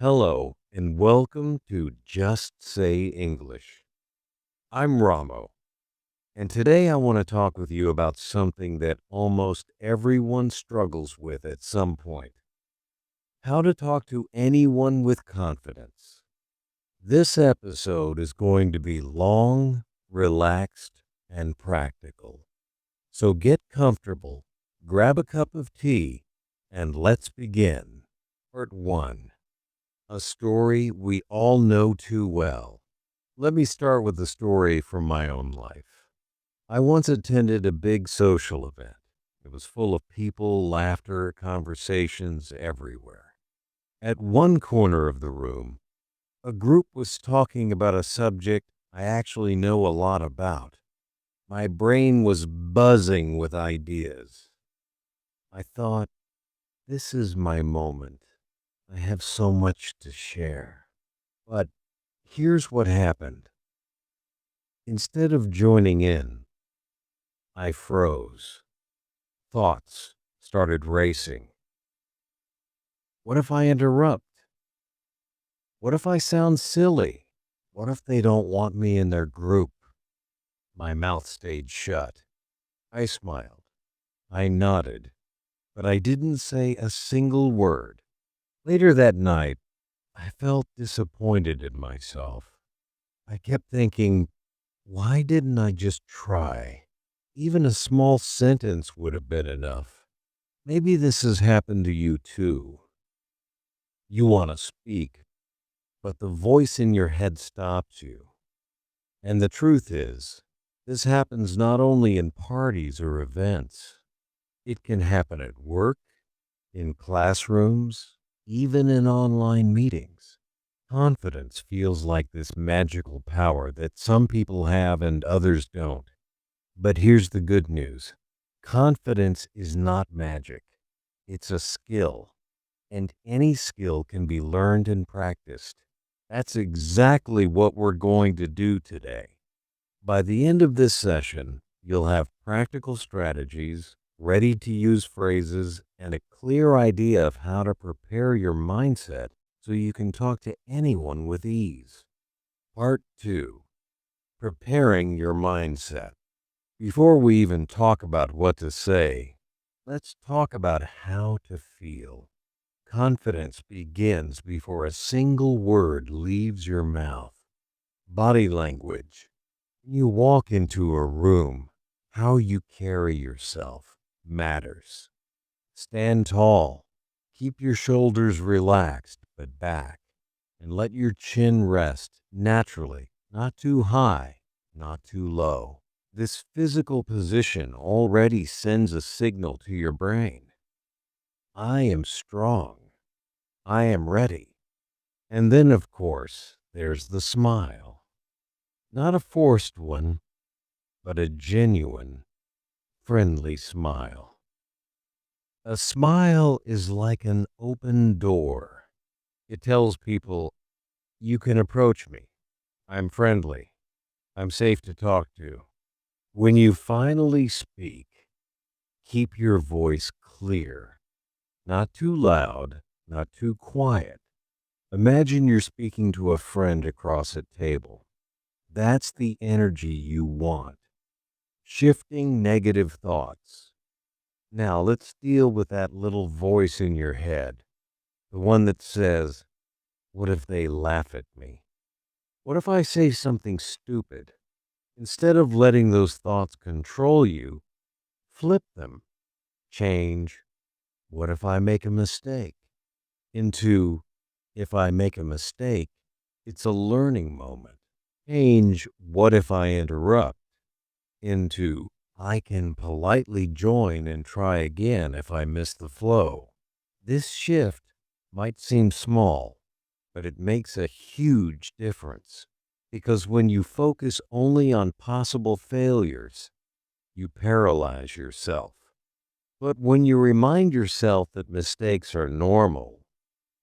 Hello, and welcome to Just Say English. I'm Ramo, and today I want to talk with you about something that almost everyone struggles with at some point: how to talk to anyone with confidence. This episode is going to be long, relaxed, and practical. So get comfortable, grab a cup of tea, and let's begin. Part 1: a story we all know too well. Let me start with a story from my own life. I once attended a big social event. It was full of people, laughter, conversations everywhere. At one corner of the room, a group was talking about a subject I actually know a lot about. My brain was buzzing with ideas. I thought, this is my moment. I have so much to share. But here's what happened. Instead of joining in, I froze. Thoughts started racing. What if I interrupt? What if I sound silly? What if they don't want me in their group? My mouth stayed shut. I smiled. I nodded, but I didn't say a single word. Later that night, I felt disappointed in myself. I kept thinking, why didn't I just try? Even a small sentence would have been enough. Maybe this has happened to you too. You want to speak, but the voice in your head stops you. And the truth is, this happens not only in parties or events. It can happen at work, in classrooms, even in online meetings. Confidence feels like this magical power that some people have and others don't. But here's the good news. Confidence is not magic. It's a skill, and any skill can be learned and practiced. That's exactly what we're going to do today. By the end of this session, you'll have practical strategies, ready to use phrases, and a clear idea of how to prepare your mindset so you can talk to anyone with ease. Part 2: preparing your mindset. Before we even talk about what to say, let's talk about how to feel. Confidence begins before a single word leaves your mouth. Body language. When you walk into a room, how you carry yourself matters. Stand tall. Keep your shoulders relaxed but back, and let your chin rest naturally, not too high, not too low. This physical position already sends a signal to your brain. I am strong. I am ready. And then, of course, there's the smile. Not a forced one, but a genuine, friendly smile. A smile is like an open door. It tells people, you can approach me. I'm friendly. I'm safe to talk to. When you finally speak, keep your voice clear. Not too loud, not too quiet. Imagine you're speaking to a friend across a table. That's the energy you want. Shifting negative thoughts. Now let's deal with that little voice in your head. The one that says, what if they laugh at me? What if I say something stupid? Instead of letting those thoughts control you, flip them. Change, what if I make a mistake? Into, if I make a mistake, it's a learning moment. Change, what if I interrupt? Into, I can politely join and try again if I miss the flow. This shift might seem small, but it makes a huge difference. Because when you focus only on possible failures, you paralyze yourself. But when you remind yourself that mistakes are normal,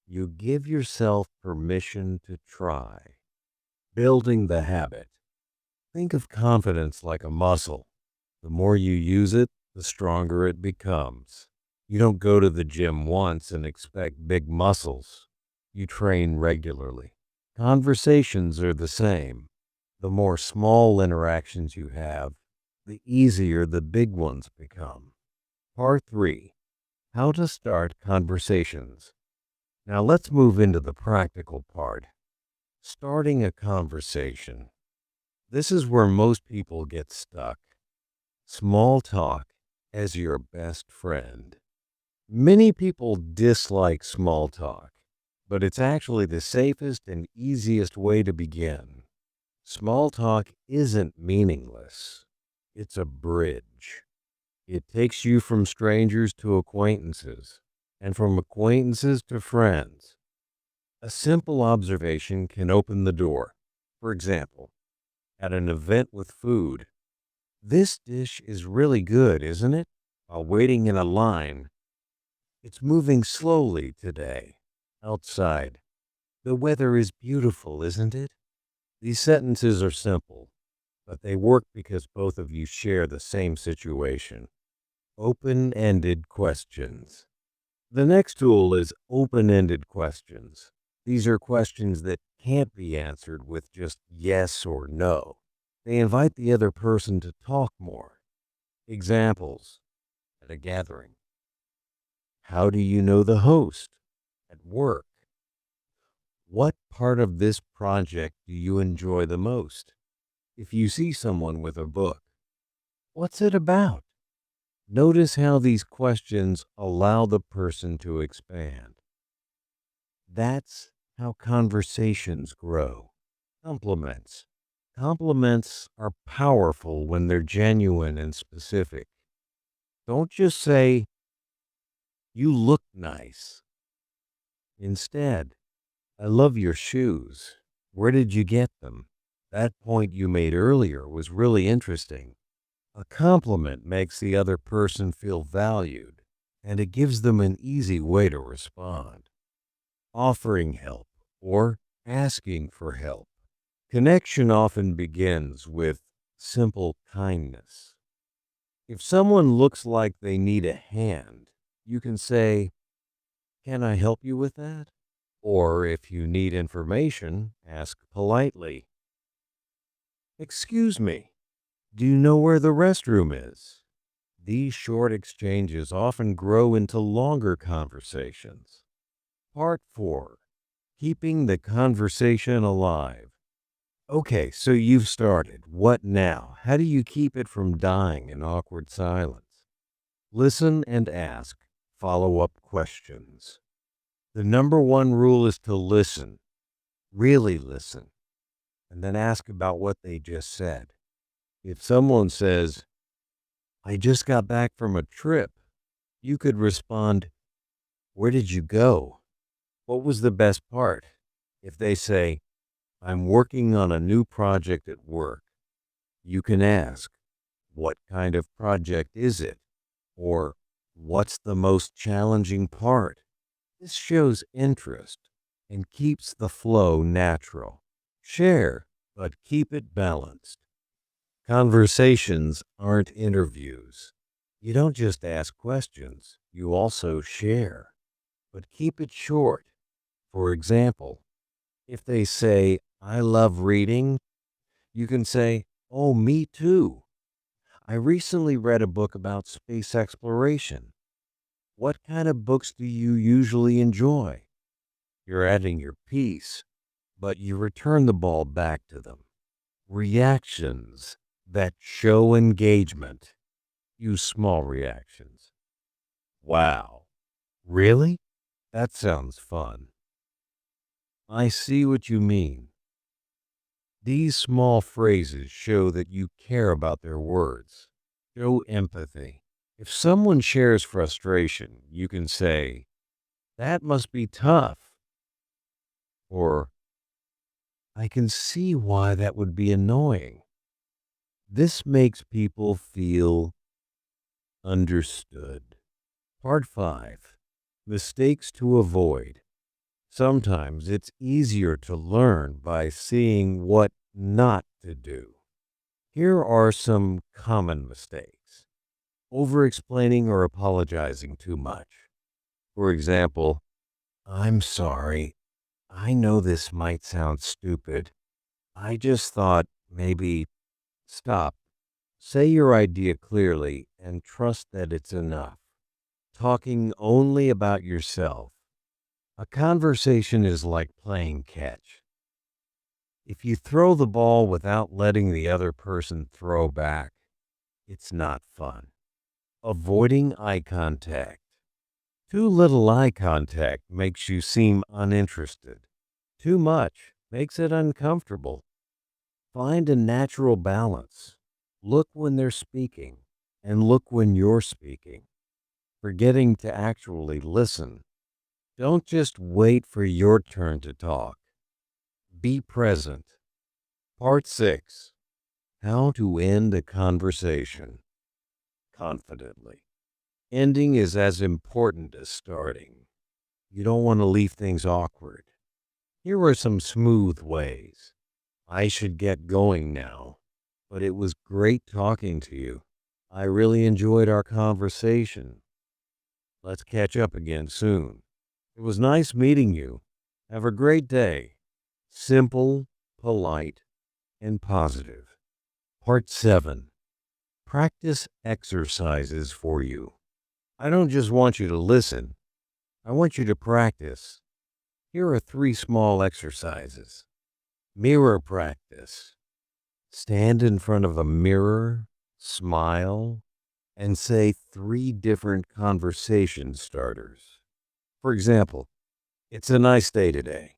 you give yourself permission to try. Building the habit. Think of confidence like a muscle. The more you use it, the stronger it becomes. You don't go to the gym once and expect big muscles. you train regularly. Conversations are the same. The more small interactions you have, the easier the big ones become. Part 3. How to start conversations. Now let's move into the practical part. Starting a conversation. This is where most people get stuck. Small talk as your best friend. Many people dislike small talk, but it's actually the safest and easiest way to begin. Small talk isn't meaningless. It's a bridge. It takes you from strangers to acquaintances, and from acquaintances to friends. A simple observation can open the door. For example, at an event with food, "This dish is really good, isn't it?" While waiting in a line, "It's moving slowly today." Outside, "The weather is beautiful, isn't it?" These sentences are simple, but they work because both of you share the same situation. Open-ended questions. The next tool is open-ended questions. These are questions that can't be answered with just yes or no. They invite the other person to talk more. Examples at a gathering. How do you know the host? At work. What part of this project do you enjoy the most? If you see someone with a book, what's it about? Notice how these questions allow the person to expand. That's how conversations grow. Compliments. Compliments are powerful when they're genuine and specific. Don't just say, "You look nice." Instead, "I love your shoes. Where did you get them? That point you made earlier was really interesting." A compliment makes the other person feel valued, and it gives them an easy way to respond. Offering help or asking for help. Connection often begins with simple kindness. If someone looks like they need a hand, you can say, "Can I help you with that?" Or if you need information, ask politely, "Excuse me, do you know where the restroom is?" These short exchanges often grow into longer conversations. Part 4. Keeping the conversation alive. Okay, so you've started. What now? How do you keep it from dying in awkward silence? Listen and ask follow-up questions. The number one rule is to listen, really listen, and then ask about what they just said. If someone says, "I just got back from a trip," you could respond, "Where did you go? What was the best part?" If they say, "I'm working on a new project at work," you can ask, "What kind of project is it?" Or, "What's the most challenging part?" This shows interest and keeps the flow natural. Share, but keep it balanced. Conversations aren't interviews. You don't just ask questions, you also share. But keep it short. For example, if they say, "I love reading," you can say, "Oh, me too. I recently read a book about space exploration." What kind of books do you usually enjoy? You're adding your piece, but you return the ball back to them. Reactions that show engagement. Use small reactions. "Wow, really? That sounds fun." "I see what you mean." These small phrases show that you care about their words. Show empathy. If someone shares frustration, you can say, "That must be tough," or, "I can see why that would be annoying." This makes people feel understood. Part 5. Mistakes to avoid. Sometimes it's easier to learn by seeing what not to do. Here are some common mistakes. Over-explaining or apologizing too much. For example, "I'm sorry. I know this might sound stupid. I just thought maybe stop. Say your idea clearly and trust that it's enough. Talking only about yourself. A conversation is like playing catch. If you throw the ball without letting the other person throw back, it's not fun. Avoiding eye contact. Too little eye contact makes you seem uninterested. Too much makes it uncomfortable. Find a natural balance. Look when they're speaking and look when you're speaking. Forgetting to actually listen. Don't just wait for your turn to talk. Be present. Part 6. How to end a conversation confidently. Ending is as important as starting. You don't want to leave things awkward. Here are some smooth ways. I should get going now, but it was great talking to you. I really enjoyed our conversation. Let's catch up again soon. It was nice meeting you. Have a great day. Simple, polite, and positive. Part 7. Practice exercises for you. I don't just want you to listen. I want you to practice. Here are 3 small exercises. Mirror practice. Stand in front of a mirror, smile, and say 3 different conversation starters. For example, it's a nice day today.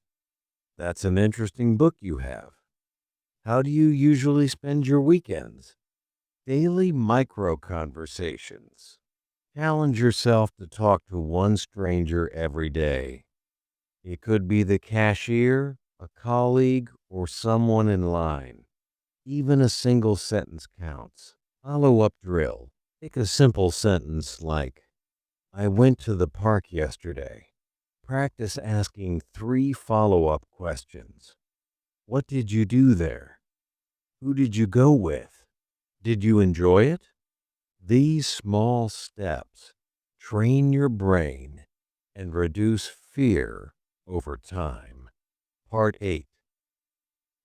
That's an interesting book you have. How do you usually spend your weekends? Daily micro conversations. Challenge yourself to talk to one stranger every day. It could be the cashier, a colleague, or someone in line. Even a single sentence counts. Follow-up drill. Pick a simple sentence like, I went to the park yesterday. Practice asking 3 follow-up questions. What did you do there? Who did you go with? Did you enjoy it? These small steps train your brain and reduce fear over time. Part 8.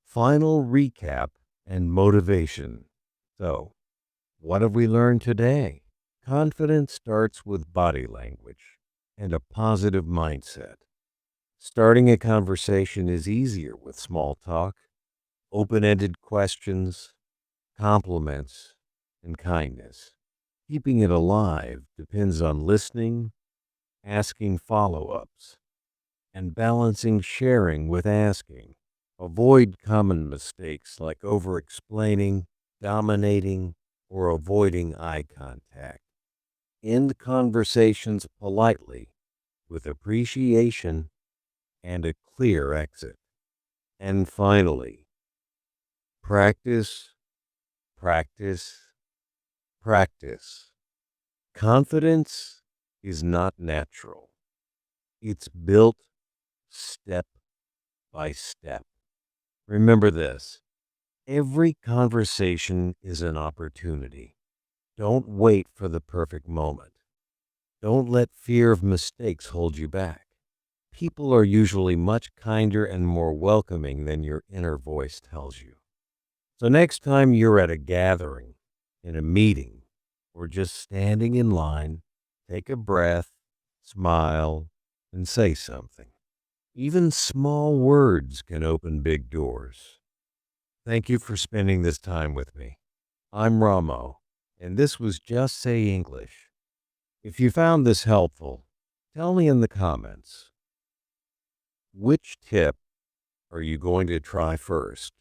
Final recap and motivation. So, what have we learned today? Confidence starts with body language and a positive mindset. Starting a conversation is easier with small talk, open-ended questions, compliments, and kindness. Keeping it alive depends on listening, asking follow-ups, and balancing sharing with asking. Avoid common mistakes like over-explaining, dominating, or avoiding eye contact. End conversations politely with appreciation and a clear exit. And finally, practice, practice, practice. Confidence is not natural. It's built step by step. Remember this. Every conversation is an opportunity. Don't wait for the perfect moment. Don't let fear of mistakes hold you back. People are usually much kinder and more welcoming than your inner voice tells you. So next time you're at a gathering, in a meeting, or just standing in line, take a breath, smile, and say something. Even small words can open big doors. Thank you for spending this time with me. I'm Ramo, and this was Just Say English. If you found this helpful, tell me in the comments, which tip are you going to try first?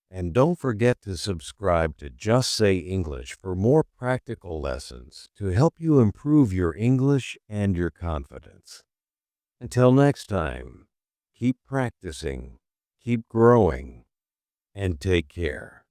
And don't forget to subscribe to Just Say English for more practical lessons to help you improve your English and your confidence. Until next time, keep practicing, keep growing, and take care.